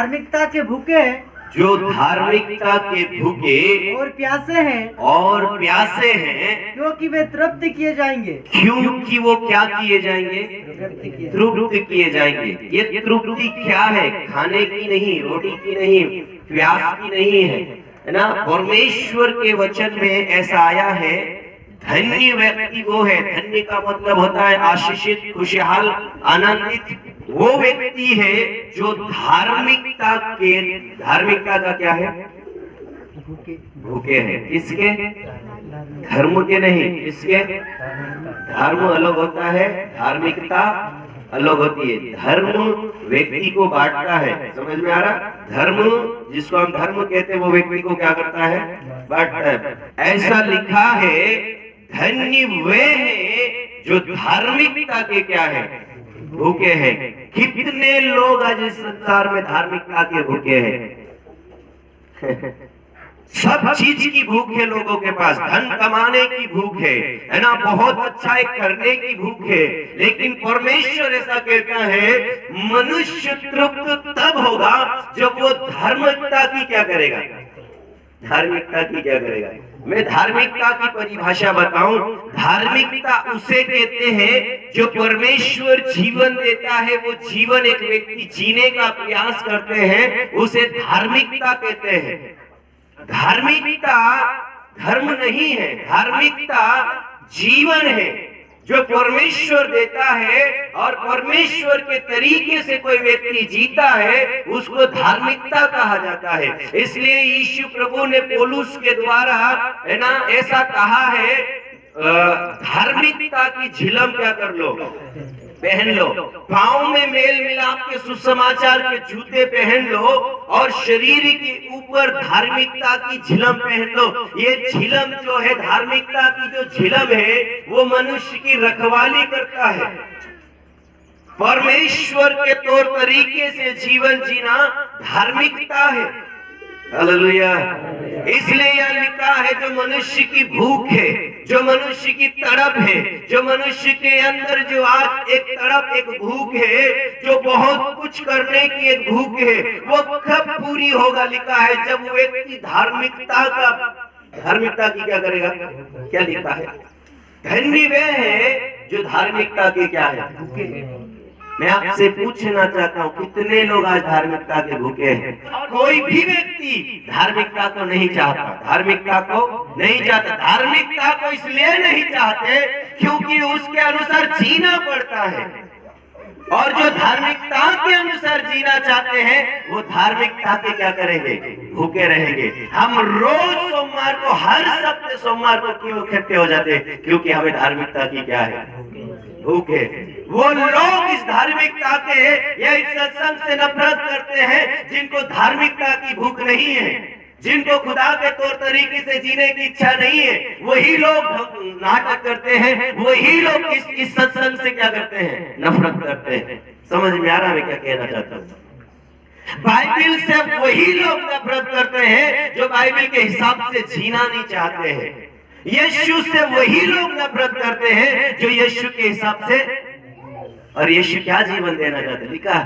धार्मिकता के भूखे हैं, जो धार्मिकता के भूखे और प्यासे हैं, क्योंकि वे तृप्त किए जाएंगे। क्योंकि वो क्या किए जाएंगे? तृप्त किए जाएंगे। ये तृप्ति क्या है? खाने की नहीं, रोटी की नहीं, प्यास की नहीं है ना। परमेश्वर के वचन में ऐसा आया है, धन्य व्यक्ति वो है, धन्य का मतलब होता है आशीषित, खुशहाल, आनंदित। वो व्यक्ति है जो धार्मिकता का क्या है? भूखे हैं। किसके? धर्म के नहीं, किसके? धर्म अलग होता है, धार्मिकता अलग होती है। धर्म व्यक्ति को बांटता है, समझ में आ रहा? धर्म जिसको हम धर्म कहते हैं वो व्यक्ति को क्या करता है? बांटता है। ऐसा लिखा है, धन्य वे हैं जो धार्मिकता के क्या है? भूखे हैं। कितने लोग आज इस संसार में धार्मिकता के भूखे हैं? सब चीज की भूख है लोगों के पास। धन कमाने की भूख है ना, बहुत अच्छा एक करने की भूख है। लेकिन परमेश्वर ऐसा कहता है, मनुष्य तृप्त तब होगा जब वो धार्मिकता की क्या करेगा? धार्मिकता की क्या करेगा? मैं धार्मिकता की परिभाषा बताऊं। धार्मिकता उसे कहते हैं जो परमेश्वर जीवन देता है, वो जीवन एक व्यक्ति जीने का प्रयास करते हैं, उसे धार्मिकता कहते हैं। धार्मिकता धर्म नहीं है, धार्मिकता जीवन है जो परमेश्वर देता है, और परमेश्वर के तरीके से कोई व्यक्ति जीता है उसको धार्मिकता कहा जाता है। इसलिए यीशु प्रभु ने पौलुस के द्वारा है ना ऐसा कहा है, धार्मिकता की झिलम क्या कर लो? पहन लो। पांव में मेल मिलाप के सुसमाचार के जूते पहन लो, और शरीर के ऊपर धार्मिकता की झिलम पहन लो। ये झिलम जो है, धार्मिकता की जो झिलम है, वो मनुष्य की रखवाली करता है। परमेश्वर के तौर तरीके से जीवन जीना धार्मिकता है। हालेलुया। इसलिए यह लिखा है, जो मनुष्य की भूख है, जो मनुष्य की तड़प है, जो मनुष्य के अंदर जो आज एक तड़प, एक भूख है, जो बहुत कुछ करने की एक भूख है, वो कब पूरी होगा? लिखा है जब वो व्यक्ति धार्मिकता की क्या करेगा? क्या लिखा है? धन्य वे हैं जो धार्मिकता के क्या है? मैं आपसे पूछना चाहता हूँ, कितने लोग आज धार्मिकता के भूखे हैं? कोई भी व्यक्ति धार्मिकता को नहीं चाहता, धार्मिकता को नहीं चाहता। धार्मिकता को इसलिए नहीं चाहते क्योंकि उसके अनुसार जीना पड़ता है, और जो धार्मिकता के अनुसार जीना चाहते हैं वो धार्मिकता के क्या करेंगे? भूखे रहेंगे। हम रोज सोमवार को, हर सप्ताह सोमवार को क्यों इकट्ठे हो जाते हैं? क्योंकि हमें धार्मिकता की क्या है? भूखे। वो लोग इस धार्मिकता के या इस सत्संग से नफरत करते हैं जिनको धार्मिकता की भूख नहीं है, जिनको खुदा के तौर तरीके से जीने की इच्छा नहीं है। वही लोग नाटक करते हैं, वही लोग इस सत्संग से क्या करते हैं? नफरत करते हैं। समझ में आ रहा है मैं क्या कहना चाहता हूँ? बाइबल से वही लोग नफरत करते हैं जो बाइबल के हिसाब से जीना नहीं चाहते हैं। यीशु से वही लोग नफरत करते हैं जो यीशु के हिसाब से, और यीशु क्या जीवन देना चाहते? लिखा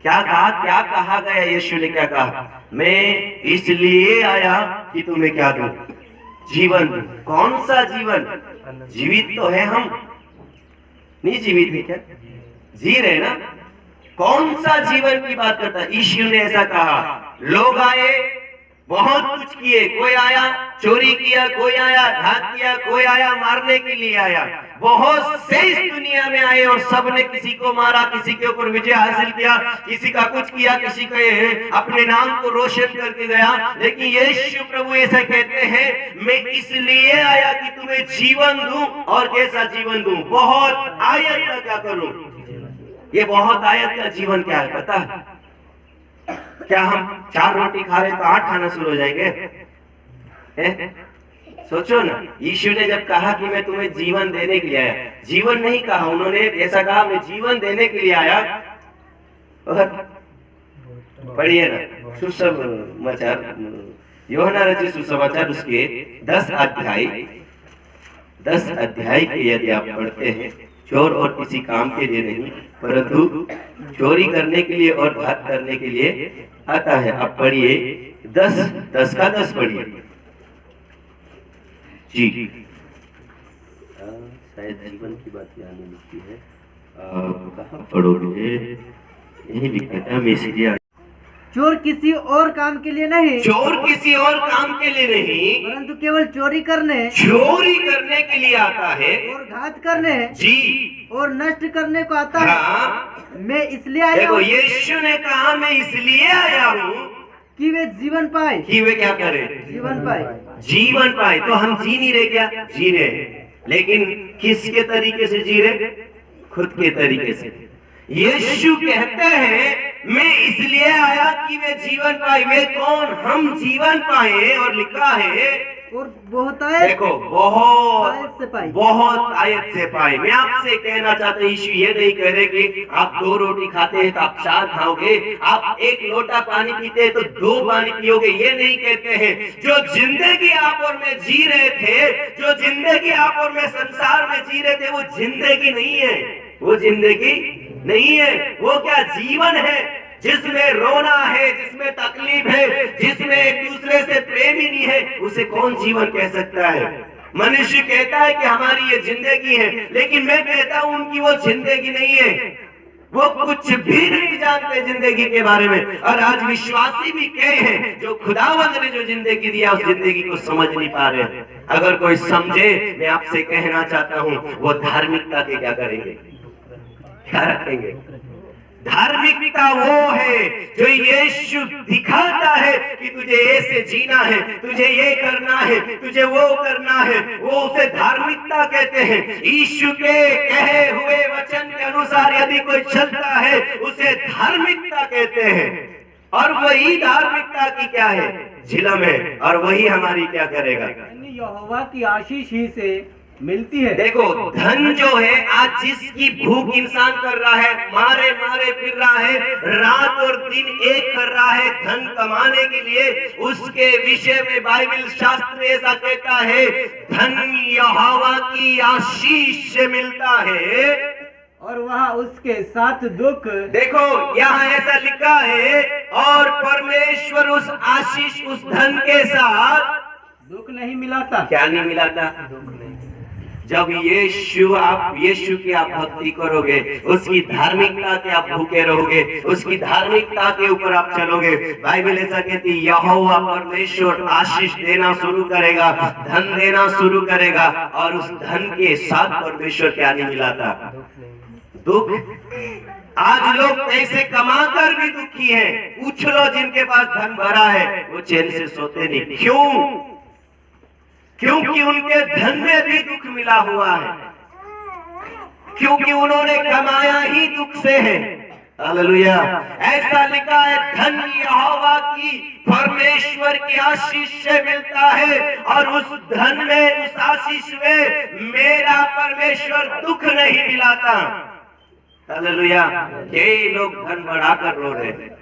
क्या कहा? क्या कहा गया? यीशु ने क्या कहा? मैं इसलिए आया कि तुम्हें क्या दूं? जीवन। कौन सा जीवन? जीवित तो है हम, नहीं जीवित है क्या? जी रहे ना? कौन सा जीवन की बात करता है? यीशु ने ऐसा कहा, लोग आए, बहुत कुछ किए, कोई आया चोरी किया, कोई आया घात किया, कोई आया मारने के लिए आया। बहुत से इस दुनिया में आए और सबने किसी को मारा, किसी के ऊपर विजय हासिल किया, किसी का कुछ किया, किसी के अपने नाम को रोशन करके गया। लेकिन यीशु प्रभु ऐसा कहते हैं, मैं इसलिए आया कि तुम्हें जीवन दूं, और कैसा जीवन दूं? बहुत आयत का क्या करूं? ये बहुत आयत का जीवन क्या है पता है? क्या हम 4 रोटी खा रहे तो 8 खाना शुरू हो जाएंगे? सोचो ना, यीशु ने जब कहा कि मैं तुम्हें जीवन देने के लिए आया, जीवन नहीं कहा उन्होंने, ऐसा कहा मैं जीवन देने के लिए आया। पढ़िए ना सुसमाचार, यूहन्ना रचित सुसमाचार उसके 10 अध्याय के यदि आप पढ़ते हैं चोर और किसी काम के लिए नहीं, परंतु चोरी करने के लिए और घात करने के लिए आता है। अब पढ़िए 10 का 10 पढ़िए जी। शायद जीवन की बात यहाँ में लिखी है, कहाँ पढ़ोगे? यही लिखा था मैसेज। चोर किसी और काम के लिए नहीं, चोर किसी और काम के लिए नहीं, परंतु केवल चोरी करने के लिए आता है और घात करने जी, और नष्ट करने को आता है। हाँ। मैं इसलिए आया देखो हूँ यीशु ने कहा मैं इसलिए आया हूँ कि वे जीवन पाए, कि वे क्या करें? जीवन पाए। जीवन पाए। तो हम जी नहीं रहे क्या? जी रहे, लेकिन किसके तरीके से जी रहे? खुद के तरीके से। यीशु कहते हैं मैं इसलिए आया कि वे जीवन पाए। वे कौन? हम जीवन पाए। और लिखा है और बहुत आयत, देखो आयत से पाए, बहुत आयत से पाए। मैं आपसे कहना चाहता हूँ, यीशु ये नहीं कह रहे कि आप 2 रोटी खाते हैं तो आप 4 खाओगे, आप 1 लोटा पानी पीते हैं तो 2 पानी पियोगे, ये नहीं कहते हैं। जो जिंदगी आप और मैं जी रहे थे, जो जिंदगी आप और मैं संसार में जी रहे थे, वो जिंदगी नहीं है, वो जिंदगी नहीं है। वो क्या? जीवन है, जिसमें रोना है, जिसमें तकलीफ है, जिसमें एक दूसरे से प्रेम ही नहीं है, उसे कौन जीवन कह सकता है? मनुष्य कहता है कि हमारी ये जिंदगी है, लेकिन मैं कहता हूं उनकी वो जिंदगी नहीं है। वो कुछ भी नहीं जानते जिंदगी के बारे में। और आज विश्वासी भी कहे हैं जो खुदावंद ने जो जिंदगी दिया उस जिंदगी को समझ नहीं पा रहे। अगर कोई समझे, मैं आपसे कहना चाहता हूं, वो धार्मिकता के क्या करेंगे? क्या रखेंगे? धार्मिकता वो है जो यीशु दिखाता है कि तुझे ऐसे जीना है, तुझे ये करना है, तुझे वो करना है, वो उसे धार्मिकता कहते हैं। यीशु के कहे हुए वचन के अनुसार यदि कोई चलता है उसे धार्मिकता कहते हैं। और वही धार्मिकता की क्या है? झिलम है। और वही हमारी क्या करेगा? यहोवा की आशीष ही से मिलती है। देखो धन जो है, आज जिसकी भूख इंसान कर रहा है, मारे मारे फिर रहा है, रात और दिन एक कर रहा है धन कमाने के लिए, उसके विषय में बाइबल शास्त्र ऐसा कहता है, धन यहोवा की आशीष से मिलता है और वहाँ उसके साथ दुख। देखो यहाँ ऐसा लिखा है, और परमेश्वर उस आशीष, उस धन के साथ दुख नहीं मिलाता। क्या नहीं मिलाता? दुख नहीं। जब यीशु की आप भक्ति करोगे, उसकी धार्मिकता के आप भूखे रहोगे, उसकी धार्मिकता के ऊपर आप चलोगे, बाइबल ऐसा कहती है यहोवा परमेश्वर आशीष देना शुरू करेगा, धन देना शुरू करेगा, और उस धन के साथ परमेश्वर क्या नहीं मिलाता? दुख। आज लोग पैसे कमाकर भी दुखी हैं। पूछ लो जिनके पास धन भरा है, वो चैन से सोते नहीं। क्यों? क्योंकि उनके धन में भी दुख मिला हुआ है, क्योंकि उन्होंने कमाया ही दुख से है। हालेलुया। ऐसा लिखा है, धन यहोवा की परमेश्वर की आशीष से मिलता है, और उस धन में, उस आशीष में मेरा परमेश्वर दुख नहीं मिलाता। हालेलुया। कई लोग धन बढ़ाकर रो रहे हैं,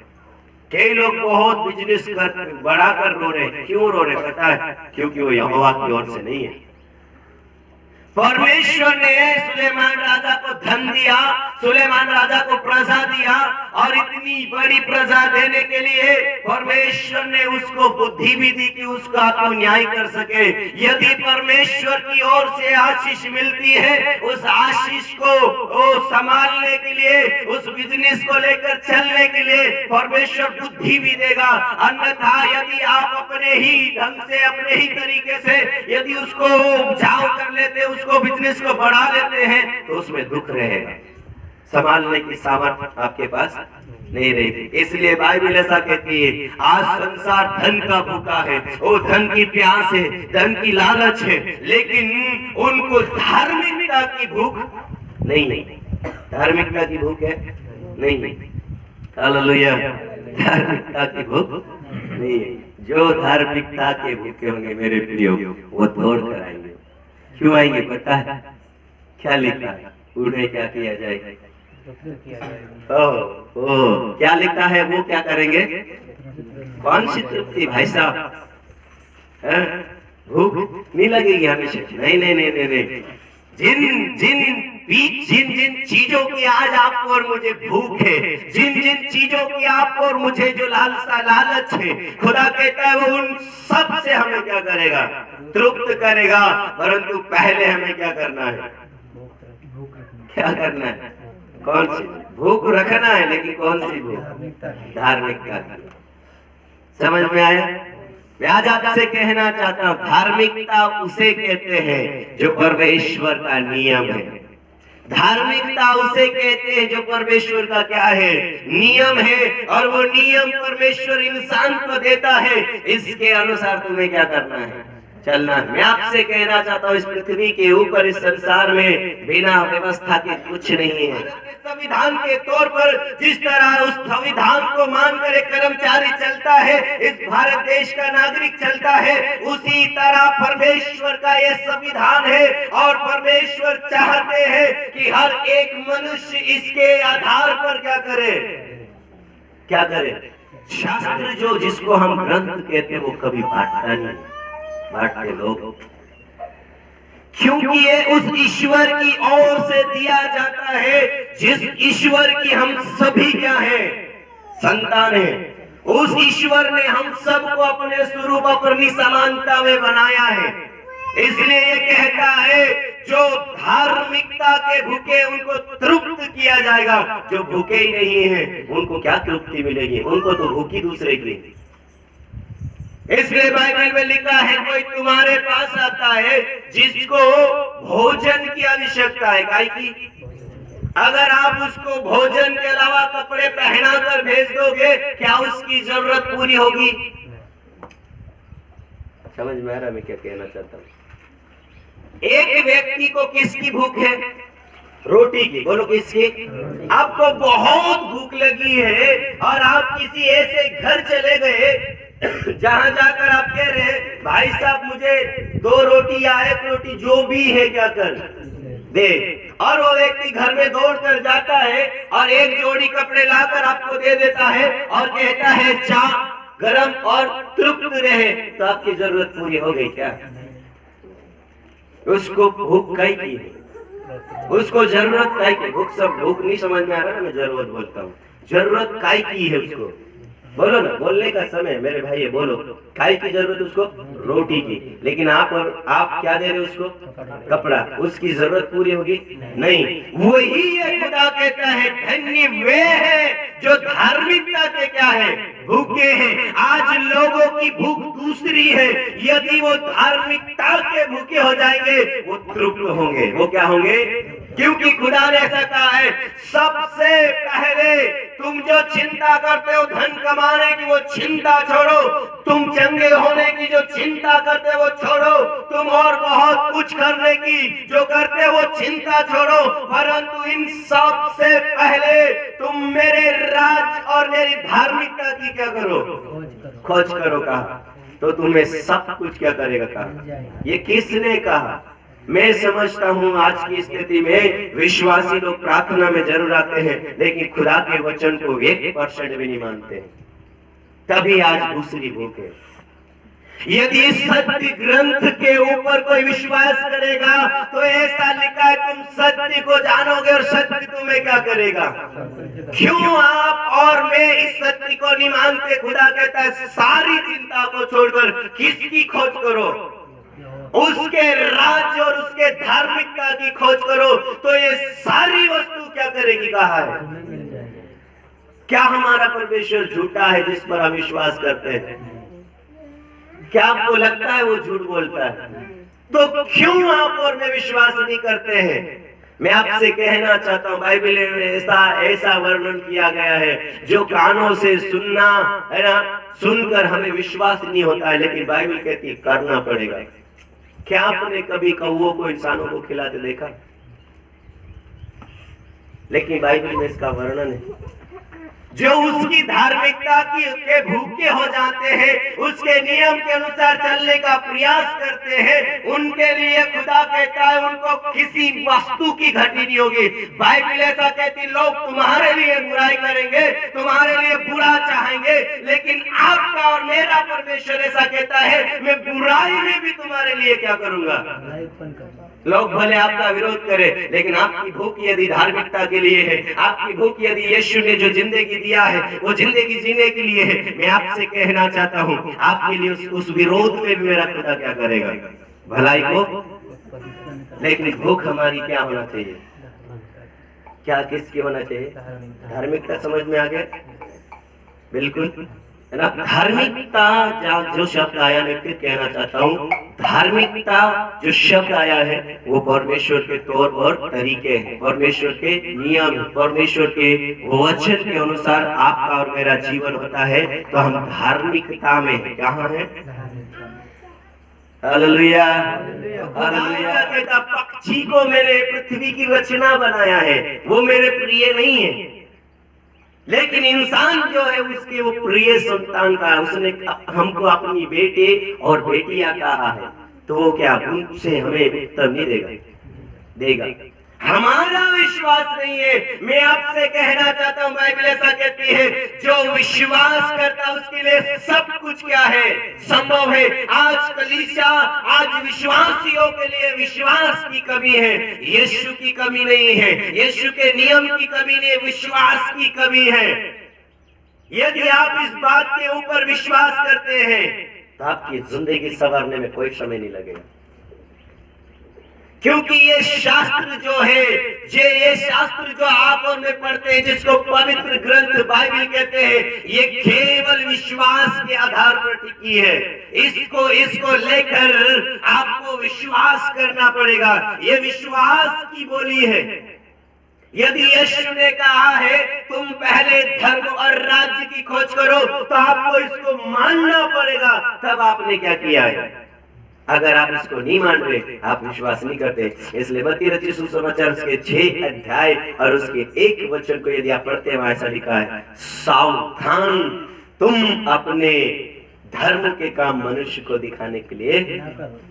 कई लोग बहुत बिजनेस कर बढ़ाकर रो रहे हैं। क्यों रो रहे पता है? क्योंकि वो यहोवा की ओर से नहीं है। परमेश्वर ने सुलेमान राजा को धन दिया, सुलेमान राजा को प्रजा दिया, और इतनी बड़ी प्रजा देने के लिए परमेश्वर ने उसको बुद्धि भी दी कि उसका तो न्याय कर सके। यदि परमेश्वर की ओर से आशीष मिलती है, उस आशीष को संभालने के लिए, उस बिजनेस को लेकर चलने के लिए परमेश्वर बुद्धि भी देगा। अन्यथा यदि आप अपने ही ढंग से, अपने ही तरीके से यदि उसको उपजाऊ कर लेते, उसको बिजनेस को बढ़ा लेते हैं, तो उसमें दुख रहेगा। संभालने की सामर्थ्य आपके पास नहीं रहेगी। इसलिए बाइबल ऐसा कहती है, आज संसार धन का भूखा है, वो धन की प्यास है, धन की लालच है, लेकिन उनको धार्मिकता की भूख नहीं। धार्मिकता की भूख है नहीं। हालेलुया। धार्मिकता की भूख नहीं है। जो धार्मिकता के भूखे होंगे मेरे प्रियो, वो दौड़ कर आएंगे। क्यों आएंगे पता है? क्या लिखा है? उन्हें क्या किया जाएगा? क्या लिखा है? वो क्या करेंगे? कौन सी तृप्ति भाई साहब? भूख नहीं लगेगी हमेशा? नहीं। जिन जिन चीजों की आज आपको और मुझे भूख है, जिन जिन चीजों की आपको और मुझे जो लालच है, खुदा कहता है वो उन सब से हमें क्या करेगा, तृप्त करेगा। परंतु पहले हमें क्या करना है, क्या करना है, कौन सी भूख रखना है, लेकिन कौन सी भूख, धार्मिकता की। समझ में आया? मैं आज आपसे कहना चाहता हूं, धार्मिकता उसे कहते हैं जो परमेश्वर का नियम है। धार्मिकता उसे कहते हैं जो परमेश्वर का क्या है, नियम है। और वो नियम परमेश्वर इंसान को देता है, इसके अनुसार तुम्हें क्या करना है, चलना है। मैं आपसे कहना चाहता हूँ, इस पृथ्वी के ऊपर, इस संसार में बिना व्यवस्था के कुछ नहीं है। संविधान के तौर पर जिस तरह उस संविधान को मानकर एक कर्मचारी चलता है, इस भारत देश का नागरिक चलता है, उसी तरह परमेश्वर का यह संविधान है। और परमेश्वर चाहते हैं कि हर एक मनुष्य इसके आधार पर क्या करे, क्या करे। शास्त्र जो जिसको हम ग्रंथ कहते हैं, वो कभी बांटता नहीं, बांटते लोग, क्योंकि ये उस ईश्वर की ओर से दिया जाता है जिस ईश्वर की हम सभी क्या है, संतान है। उस ईश्वर ने हम सबको अपने स्वरूप, अपनी समानता में बनाया है। इसलिए ये कहता है, जो धार्मिकता के भूखे उनको तृप्त किया जाएगा, जो भूखे ही नहीं है उनको क्या तृप्ति मिलेगी, उनको तो भूखी दूसरे की। इसलिए बाइबल में लिखा है, कोई तुम्हारे पास आता है जिसको भोजन की आवश्यकता है, गाय की, अगर आप उसको भोजन के अलावा कपड़े पहनाकर भेज दोगे, क्या उसकी जरूरत पूरी होगी? समझ में आ रहा मैं क्या कहना चाहता हूँ? एक व्यक्ति को किसकी भूख है, रोटी की, बोलो किसकी? आपको बहुत भूख लगी है और आप किसी ऐसे घर चले गए जहां जाकर आप कह रहे हैं, भाई साहब मुझे 2 रोटी या 1 रोटी जो भी है क्या कर दे। और वो व्यक्ति घर में दौड़ कर जाता है और एक जोड़ी कपड़े लाकर आपको दे देता है और कहता है जा गरम और तृप्त रहे, तो आपकी जरूरत पूरी हो गई क्या? उसको भूख काई की है, उसको जरूरत काई की? भूख नहीं समझ में आ रहा है, मैं जरूरत बोलता हूँ, जरूरत काई की है उसको, बोलो ना, बोलने का समय मेरे भाई, बोलो काय की जरूरत उसको, रोटी की। लेकिन आप क्या दे रहे हो उसको, कपड़ा, उसकी जरूरत पूरी होगी नहीं। वही ये खुदा कहता है, धन्य वे है जो धार्मिकता के क्या है, भूखे हैं। आज लोगों की भूख दूसरी है, यदि वो धार्मिकता के भूखे हो जाएंगे वो तृप्त होंगे। वो क्या होंगे? क्योंकि खुदा ने ऐसा कहा है, सबसे पहले तुम जो चिंता करते हो धन कमाने की, वो चिंता छोड़ो। तुम चंगे होने की जो चिंता करते हो वो छोड़ो। तुम और बहुत कुछ करने की जो करते हो वो चिंता छोड़ो। परंतु इन सब से पहले तुम मेरे राज और मेरी धार्मिकता की क्या करो, खोज करो। कहा तो तुम्हें सब कुछ क्या करेगा, कहा। ये किसने कहा? मैं समझता हूँ आज की स्थिति में विश्वासी लोग प्रार्थना में जरूर आते हैं, लेकिन खुदा के वचन को 1% भी नहीं मानते। तभी आज दूसरी भूख है। यदि सत्य ग्रंथ के ऊपर कोई विश्वास करेगा तो ऐसा लिखा है, तुम सत्य को जानोगे और सत्य तुम्हें क्या करेगा। क्यों आप और मैं इस सत्य को नहीं मानते? खुदा कहता है, सारी चिंता को छोड़कर किसकी खोज करो, उसके राज्य और उसके धार्मिकता की खोज करो, तो ये सारी वस्तु क्या करेगी, कहा है। क्या हमारा परमेश्वर झूठा है जिस पर हम विश्वास करते हैं? क्या आपको लगता है वो झूठ बोलता है? तो क्यों आप और मैं विश्वास नहीं करते हैं? मैं आपसे कहना चाहता हूँ, बाइबल में ऐसा वर्णन किया गया है, जो कानों से सुनना है ना, सुनकर हमें विश्वास नहीं होता है, लेकिन बाइबल कहती है करना पड़ेगा। क्या आपने कभी कौवों को इंसानों को खिलाते देखा? लेकिन बाइबल में इसका वर्णन है, जो उसकी धार्मिकता के भूखे हो जाते हैं, उसके नियम के अनुसार चलने का प्रयास करते हैं, उनके लिए खुदा कहता है उनको किसी वस्तु की घटी नहीं होगी। बाइबल ऐसा कहती, लोग तुम्हारे लिए बुराई करेंगे, तुम्हारे लिए बुरा चाहेंगे, लेकिन आपका और मेरा परमेश्वर ऐसा कहता है, मैं बुराई में भी तुम्हारे लिए क्या करूंगा, लोग भले आपका विरोध करें, लेकिन आपकी भूख यदि धार्मिकता के लिए है, आपकी भूख यदि यीशु ने जो जिंदगी दिया है वो जिंदगी जीने के लिए है, मैं आपसे कहना चाहता हूँ आपके लिए उस विरोध में भी मेरा खुदा क्या करेगा, भलाई को। लेकिन भूख हमारी क्या होना चाहिए, क्या किसकी होना चाहिए, धार्मिकता। समझ में आ गया? बिल्कुल, है ना। धार्मिकता जो शब्द आया, मैं फिर कहना चाहता हूँ, धार्मिकता जो शब्द आया है वो परमेश्वर के तौर और तरीके हैं, परमेश्वर के नियम, परमेश्वर के वचन के अनुसार आपका और मेरा जीवन होता है, तो हम धार्मिकता में हैं। कहाँ है? Hallelujah, hallelujah. कहता पक्षी को मैंने पृथ्वी की रचना बनाया है, वो मेरे प्रिय नहीं है, लेकिन इंसान जो है उसके वो प्रिय संतान का, उसने हमको अपनी बेटे और बेटियां कहा है, तो वो क्या उनसे हमें उत्तर नहीं देगा? हमारा विश्वास नहीं है। मैं आपसे कहना चाहता हूँ, बाइबल ऐसा कहती है, जो विश्वास करता है उसके लिए सब कुछ क्या है, संभव है। आज कलीसिया, आज विश्वासियों के लिए विश्वास की कमी है, यीशु की कमी नहीं है, यीशु के नियम की कमी नहीं, विश्वास की कमी है। यदि आप इस बात के ऊपर विश्वास करते हैं तो आपकी जिंदगी संवारने में कोई समय नहीं लगेगा, क्योंकि ये शास्त्र जो है, ये शास्त्र जो आप और मैं पढ़ते हैं, जिसको पवित्र ग्रंथ बाइबल कहते हैं, ये केवल विश्वास के आधार पर टिकी है। इसको लेकर आपको विश्वास करना पड़ेगा। ये विश्वास की बोली है। यदि यीशु ने कहा है तुम पहले धर्म और राज्य की खोज करो, तो आपको इसको मानना पड़ेगा। तब आपने क्या किया है? अगर आप इसको नहीं मान रहे, आप विश्वास नहीं करते। इसलिए मत्ती रचित सुसमाचार उसके 6 अध्याय और उसके 1 वचन को यदि आप पढ़ते हैं, वहां ऐसा लिखा है, सावधान तुम अपने धर्म के काम मनुष्य को दिखाने के लिए।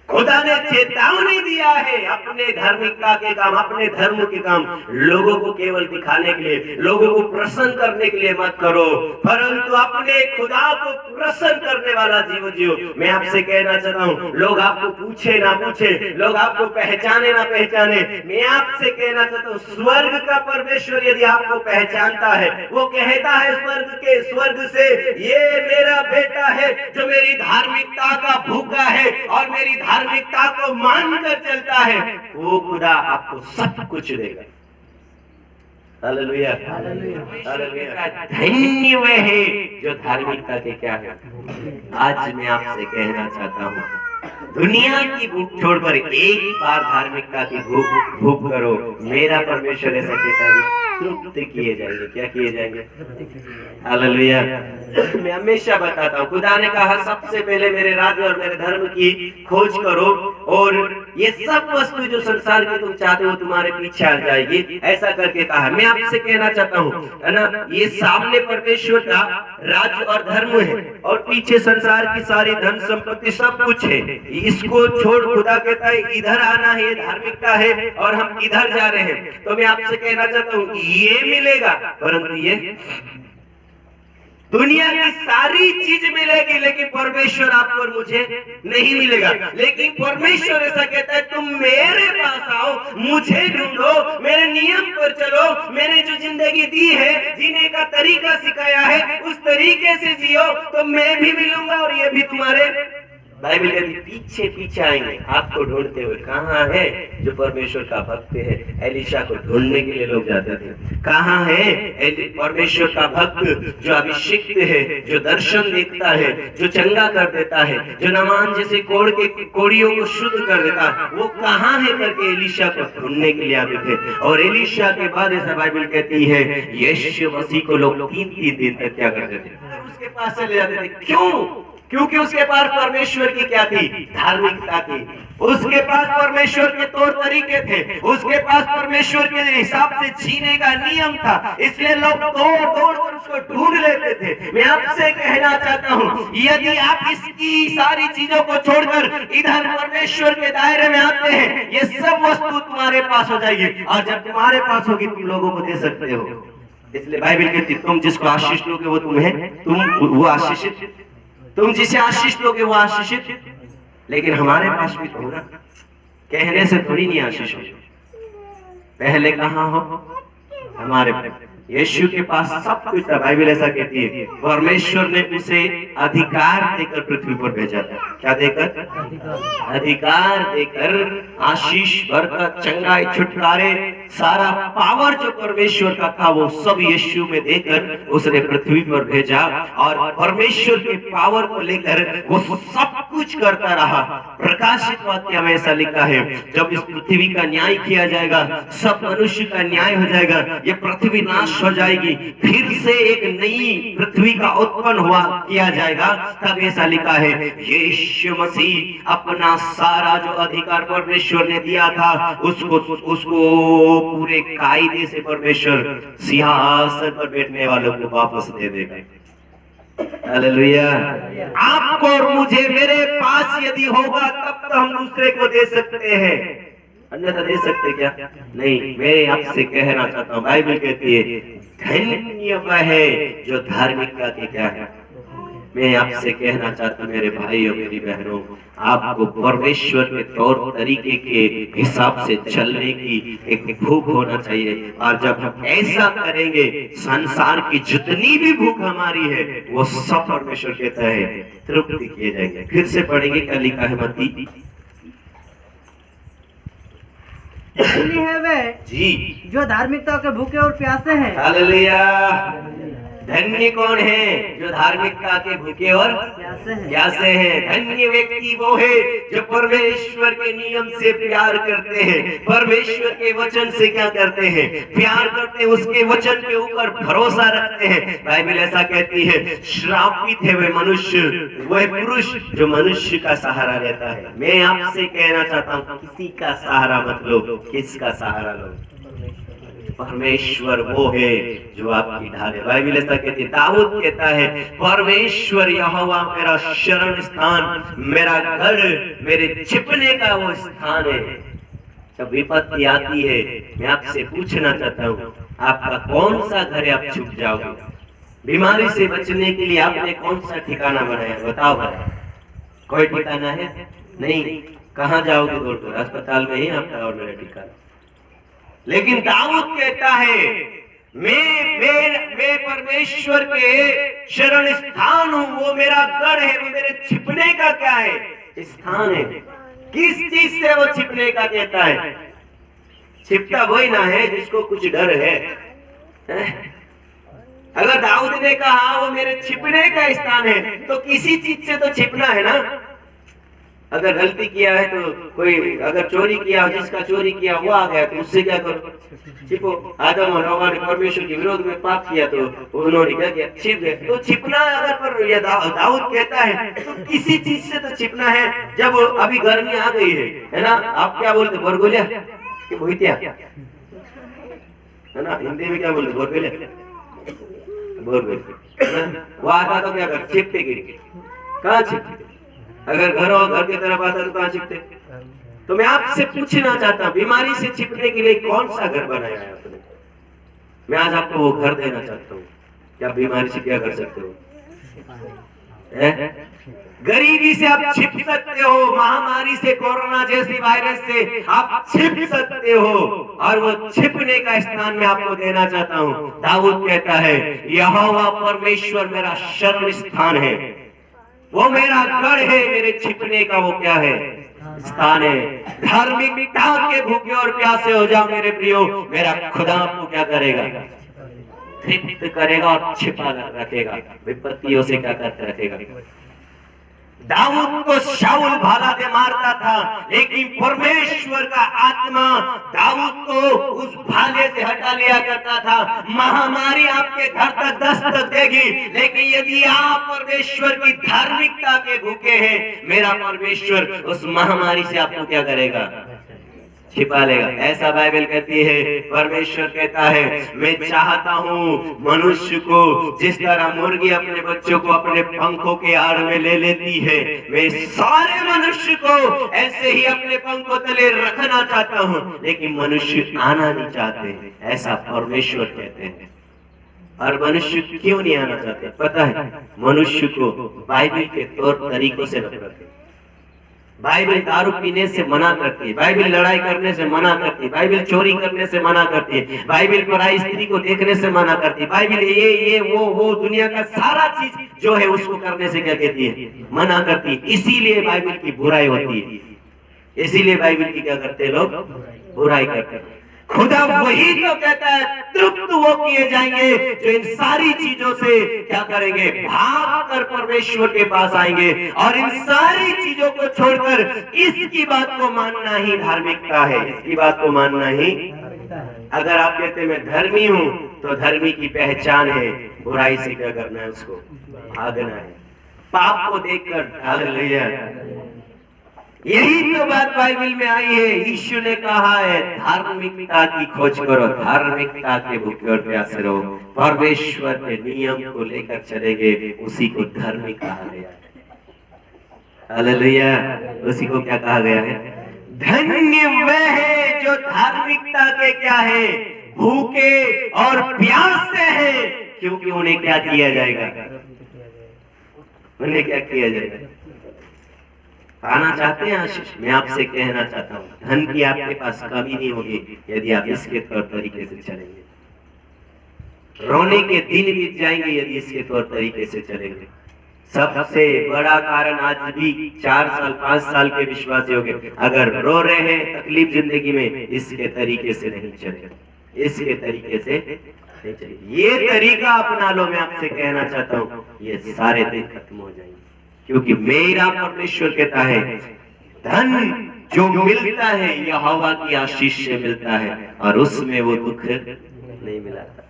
खुदा ने चेतावनी दिया है, अपने धार्मिकता के काम, अपने धर्म के काम लोगों को केवल दिखाने के लिए, लोगों को प्रसन्न करने के लिए मत करो, परंतु अपने खुदा को प्रसन्न करने वाला जीवन जियो। मैं आपसे कहना चाहता हूँ, लोग आपको पूछे ना पूछे, लोग आपको पहचाने ना पहचाने, मैं आपसे कहना चाहता हूँ, स्वर्ग का परमेश्वर यदि आपको पहचानता है, वो कहता है स्वर्ग से, ये मेरा बेटा है जो मेरी धार्मिकता का भूखा है और मेरी धार्मिकता को मानकर चलता है, वो खुदा आपको सब कुछ देगा। Hallelujah, hallelujah. धन्य वह है जो धार्मिकता के क्या है। आज मैं आपसे कहना चाहता हूँ, दुनिया की भूख छोड़कर एक बार धार्मिकता की भूख करो, मेरा परमेश्वर ऐसा कहता है, तृप्त किए जाएंगे। क्या किए जाएंगे? हालेलुया। मैं हमेशा बताता हूँ, खुदा ने कहा सबसे पहले मेरे राज्य और मेरे धर्म की खोज करो, और ये सब वस्तु जो संसार की तुम चाहते हो तुम्हारे पीछे आ जाएगी, ऐसा करके कहा। मैं आपसे कहना चाहता हूँ, है ना, ये सामने परमेश्वर का राज्य और धर्म है, और पीछे संसार की सारी धन संपत्ति सब कुछ है। इसको छोड़ खुदा कहता है इधर आना है, धार्मिकता है, और हम इधर जा रहे हैं। तो मैं आपसे कहना चाहता हूँ, ये मिलेगा, परंतु ये दुनिया की सारी चीज मिलेगी, लेकिन परमेश्वर आपको और मुझे नहीं मिलेगा। लेकिन परमेश्वर ऐसा कहता है, तुम मेरे पास आओ, मुझे ढूंढो, मेरे नियम पर चलो, मैंने जो जिंदगी दी है, जीने का तरीका सिखाया है, उस तरीके से जियो, तो मैं भी मिलूंगा और ये भी तुम्हारे। बाइबल कहती पीछे पीछे आएंगे आपको ढूंढते हुए। कहाँ है जो परमेश्वर का भक्त है? एलिशा को ढूंढने के लिए लोग जाते थे। कहाँ है परमेश्वर का भक्त जो अभिषिक्त है, जो दर्शन देखता है, जो चंगा कर देता है, जो नामान जैसे कोड़ियों को शुद्ध कर देता है? वो कहाँ है करके एलिशा को ढूंढने के लिए आते थे। और एलिशा के बाद ऐसा बाइबल कहती है, यीशु मसीह को लोग 3-3 दिन तक क्या करते थे? उसके पास चले जाते थे। क्यों? क्योंकि उसके पास परमेश्वर की क्या थी? धार्मिकता थी। उसके पास परमेश्वर के तौर तरीके थे, उसके पास परमेश्वर के हिसाब से जीने का नियम था, इसलिए लोग दौड़ दौड़ कर उसको ढूंढ लेते थे। मैं आपसे कहना चाहता हूँ, यदि आप इसकी सारी चीजों को छोड़कर इधर परमेश्वर के दायरे में आते हैं, ये सब वस्तु तुम्हारे पास हो जाएगी, और जब तुम्हारे पास होगी तुम लोगों को दे सकते हो। इसलिए बाइबल कहती है, तुम जिसको आशीष लोगे वो तुम्हें, तुम वो आशीषित, तुम जिसे आशीष लोगे वो आशीषित लेकिन हमारे पास भी तो होगा, कहने से थोड़ी नहीं आशीष हो। पहले कहाँ हो? हमारे पास। यीशु के पास सब कुछ था। बाइबल ऐसा कहती है, परमेश्वर ने उसे अधिकार देकर पृथ्वी पर भेजा था। क्या देकर? अधिकार देकर, आशीष, बरकत, चंगाई, छुटकारे, सारा पावर जो परमेश्वर का था वो सब यीशु में देकर उसने पृथ्वी पर भेजा। और परमेश्वर के पावर को लेकर वो सब कुछ करता रहा। प्रकाशित वाक्य में ऐसा लिखा है, जब इस पृथ्वी का न्याय किया जाएगा, सब मनुष्य का न्याय हो जाएगा, ये पृथ्वी नाश हो जाएगी, फिर से एक नई पृथ्वी का उत्पन्न हुआ किया जाएगा, तब ऐसा लिखा है यीशु मसीह अपना सारा जो अधिकार परमेश्वर ने दिया था उसको पूरे कायदे से परमेश्वर सिंहासन पर बैठने वालों को वापस दे देगा। हालेलुया। आपको और मुझे मेरे पास यदि होगा तब तो हम दूसरे को दे सकते हैं, अन्यथा दे सकते क्या? नहीं। मैं आपसे कहना चाहता हूँ, बाइबल कहती है धन्य वह है जो धार्मिकता के क्या है। मैं आपसे कहना चाहता हूँ मेरे भाई और मेरी बहनों, आपको परमेश्वर के तौर तरीके के हिसाब से चलने की एक भूख होना चाहिए। और जब हम ऐसा करेंगे, संसार की जितनी भी भूख हमारी है वो सब परमेश्वर कहता है तृप्ति किए जाएंगे। फिर से पढ़ेंगे, क्या लिखा है मत्ती? धन्य है वे जी जो धार्मिकता के भूखे और प्यासे हैं। हालेलुया। धन्य कौन है? जो धार्मिकता के भूखे और प्यासे हैं। धन्य व्यक्ति वो है जो परमेश्वर के नियम से प्यार करते हैं, परमेश्वर के वचन से क्या करते हैं? प्यार करते हैं, उसके वचन के ऊपर भरोसा रखते हैं। बाइबल ऐसा कहती है, श्रापित है वह मनुष्य, वह पुरुष जो मनुष्य का सहारा लेता है। मैं आपसे कहना चाहता हूँ, किसी का सहारा मत लो। किसका सहारा लो? परमेश्वर वो है जो आपकी ढाल है। बाइबल ऐसा कहती है, दाऊद कहता है, परमेश्वर यहोवा मेरा शरण स्थान, मेरा गढ़, मेरे छिपने का वो स्थान है। जब विपत्ति आती है, मैं आपसे पूछना चाहता हूँ, आपका कौन सा घर है? आप छुप जाओगे? बीमारी से बचने के लिए आपने कौन सा ठिकाना बनाया? बताओ भाई। कोई ठिकाना है? नहीं। कहाँ जाओगे? दौड़कर अस्पताल में ही आपका और मेरा ठिकाना। लेकिन दाऊद कहता है, मैं परमेश्वर के शरण स्थान हूं, वो मेरा गढ़ है, वो मेरे छिपने का क्या है? स्थान है। किस चीज से वो छिपने का कहता है? छिपता वही ना है जिसको कुछ डर है। अगर दाऊद ने कहा वो मेरे छिपने का स्थान है, तो किसी चीज से तो छिपना है ना। अगर गलती किया है तो कोई, अगर चोरी किया, जिसका चोरी किया वो आ गया तो उससे क्या करो? छिपो। आदम और हव्वा ने परमेश्वर के विरोध में पाप किया तो उन्होंने क्या किया? छिप गए। तो छिपना अगर पर दाऊद कहता है तो किसी चीज से तो छिपना है। जब अभी गर्मी आ गई है ना, आप क्या बोलते? बोरगोलिया कि भूतिया, है ना? हिंदी में क्या बोलते? बोरगोलिया, बोरगोलिया। वो आता तो क्या कर? छिपते गिर। कहाँ छिपते? अगर घर की तरफ आता तो कहाँ छिपते? तो मैं आपसे पूछना चाहता हूँ, बीमारी से छिपने के लिए कौन सा घर बनाया है आपने? मैं आज आपको वो घर देना चाहता हूँ। क्या बीमारी से क्या कर सकते हो? गरीबी से आप छिप सकते हो, महामारी से, कोरोना जैसी वायरस से आप छिप सकते हो, और वो छिपने का स्थान मैं आपको देना चाहता हूँ। दाऊद कहता है, यहोवा परमेश्वर मेरा शरण स्थान है, वो मेरा गढ़ है, मेरे छिपने का वो क्या है? स्थान है। धार्मिकता के भूखे और प्यासे हो जाओ मेरे प्रियो, मेरा खुदा आपको क्या करेगा? तृप्त करेगा और छिपा रखेगा, विपत्तियों से क्या करते रखेगा। दाऊद को शाऊल भाला दे मारता था, लेकिन परमेश्वर का आत्मा दाऊद को उस भाले से हटा लिया करता था। महामारी आपके घर तक दस्तक देगी, लेकिन यदि आप परमेश्वर की धार्मिकता के भूखे हैं, मेरा परमेश्वर उस महामारी से आपको क्या करेगा? छिपा लेगा। ऐसा बाइबल कहती है। परमेश्वर कहता है, मैं चाहता हूँ मनुष्य को जिस तरह मुर्गी अपने बच्चों को अपने पंखों के आड़ में ले लेती है, मैं सारे मनुष्य को ऐसे ही अपने पंखों तले रखना चाहता हूँ, लेकिन मनुष्य आना नहीं चाहते। ऐसा परमेश्वर कहते हैं। और मनुष्य क्यों नहीं आना चाहते? पता है, मनुष्य को बाइबल के तौर तरीकों से नफरत है। बाइबल दारू पीने से मना करती है, बाइबल लड़ाई करने से मना करती है, बाइबल चोरी करने से मना करती है, बाइबल पराई स्त्री को देखने से मना करती है, बाइबल ये वो दुनिया का सारा चीज जो है उसको करने से क्या कहती है, मना करती है। इसीलिए बाइबल की बुराई होती है, इसीलिए बाइबल की क्या करते हैं लोग, बुराई करते हैं। खुदा वही तो कहता है तृप्त वो किए जाएंगे जो इन सारी चीजों से क्या करेंगे, भाग कर परमेश्वर के पास आएंगे। और इन सारी चीजों को छोड़कर इसकी बात को मानना ही धार्मिकता है, इसकी बात को मानना ही। अगर आप कहते हैं मैं धर्मी हूं, तो धर्मी की पहचान है बुराई से क्या करना है, उसको भागना है, पाप को देखकर भाग लिया। यही तो बात बाइबल में आई है। यीशु ने कहा है धार्मिकता की खोज करो, धार्मिकता के भूखे और प्यासे रहो, परमेश्वर के नियम को लेकर चलेंगे, उसी को धर्मी कहा गया है। हालेलुया। उसी को क्या कहा गया है, धन्य वह है जो धार्मिकता के क्या है, भूखे और प्यासे हैं, क्योंकि उन्हें क्या किया जाएगा, उन्हें क्या किया जाएगा। आना चाहते हैं आशीष, मैं आपसे कहना चाहता हूँ धन की आपके पास कमी नहीं होगी यदि आप इसके तौर तरीके से चलेंगे। रोने के दिन बीत जाएंगे यदि इसके तौर तरीके से चलेंगे। सबसे बड़ा कारण आज भी 4 साल 5 साल के विश्वासी हो गए, अगर रो रहे हैं तकलीफ जिंदगी में, इसके तरीके से नहीं चले, इसके तरीके से नहीं चले। ये तरीका अपना लो, मैं आपसे कहना चाहता हूँ ये सारे दिन खत्म हो जाएंगे। क्योंकि मेरा परमेश्वर कहता है धन जो मिलता है यहोवा की आशीष से मिलता है, और उसमें वो दुख नहीं मिलाता।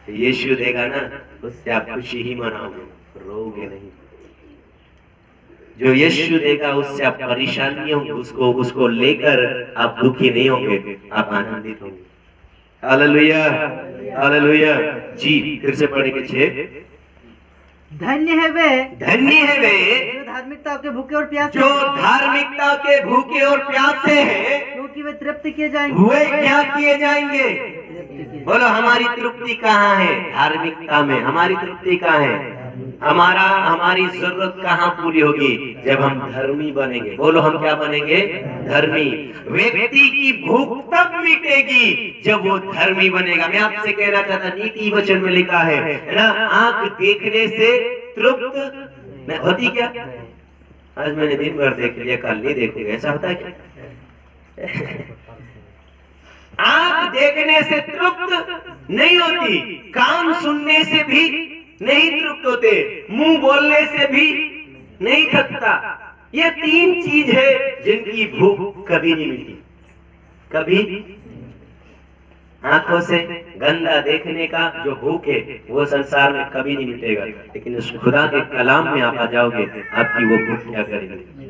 तो यीशु देगा ना, उससे आप खुशी ही मनाओगे, रोगे नहीं। जो यीशु देगा उससे आप परेशान नहीं होंगे, उसको लेकर आप दुखी नहीं होंगे, आप आनंदित होंगे। Hallelujah, hallelujah. जी फिर से पढ़ेंगे 6। धन्य है वे जो धार्मिकता के भूखे और प्यासे, जो धार्मिकता के भूखे और प्यासे हैं, क्योंकि वे तृप्त किए जाएंगे। वे क्या किए जाएंगे, बोलो हमारी तृप्ति कहाँ है, धार्मिकता में। हमारी तृप्ति कहाँ है, हमारी जरूरत कहाँ पूरी होगी, जब हम धर्मी बनेंगे। बोलो हम क्या बनेंगे, धर्मी। व्यक्ति की भूख तब मिटेगी जब वो धर्मी बनेगा। मैं आपसे कहना चाहता, नीति वचन में लिखा है ना, आंख देखने से तृप्त मैं होती क्या। आज मैंने दिन भर देख लिया, कल नहीं देखूंगा, ऐसा होता है क्या। आंख देखने से तृप्त नहीं होती, कान सुनने से भी नहीं तृप्त होते, मुंह बोलने से भी नहीं थकता। ये 3 चीज है जिनकी भूख कभी नहीं मिटी, कभी। आंखों से गंदा देखने का जो भूख है वो संसार में कभी नहीं मिटेगा, लेकिन उस खुदा के कलाम में आप आ जाओगे, आपकी वो भूख क्या करेगी।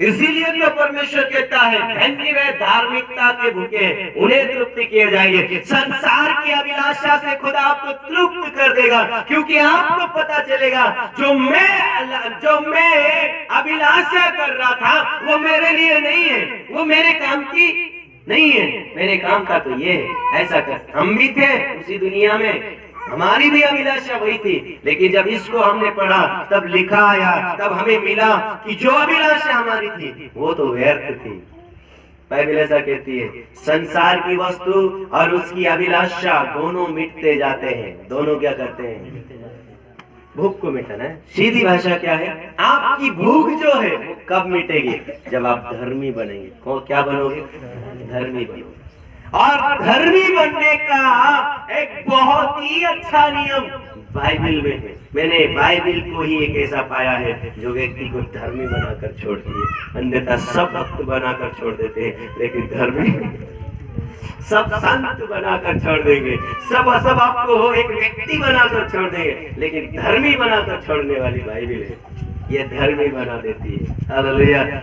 इसीलिए तो परमेश्वर कहता है धन्य वे धार्मिकता के भूखे हैं, उन्हें तृप्ति किए जाएंगे। संसार की अभिलाषा से खुदा आपको तृप्त कर देगा, क्योंकि आपको पता चलेगा जो मैं अभिलाषा कर रहा था वो मेरे लिए नहीं है, वो मेरे काम की नहीं है, मेरे काम का तो ये है। ऐसा कर हम भी थे उसी दुनिया में, हमारी भी अभिलाषा वही थी, लेकिन जब इसको हमने पढ़ा तब लिखा आया, तब हमें मिला कि जो अभिलाषा हमारी थी वो तो व्यर्थ थी। बाइबल ऐसा कहती है संसार की वस्तु और उसकी अभिलाषा दोनों मिटते जाते हैं। दोनों क्या करते हैं, भूख को मिटाना है। सीधी भाषा क्या है, आपकी भूख जो है वो कब मिटेगी, जब आप धर्मी बनेंगे। क्या बनोगे, धर्मी बनोगे। और धर्मी बनने का एक बहुत ही अच्छा नियम बाइबल में है। मैंने बाइबल को ही एक ऐसा पाया है जो व्यक्ति को धर्मी बनाकर छोड़ती है। अन्यथा सब भक्त बनाकर छोड़ देते हैं, लेकिन धर्मी सब संत बनाकर छोड़ देंगे, सब आपको एक व्यक्ति बनाकर छोड़ देंगे, लेकिन धर्मी बनाकर छोड़ने वाली बाइबल है, ये धर्मी बना देती है। हालेलुया।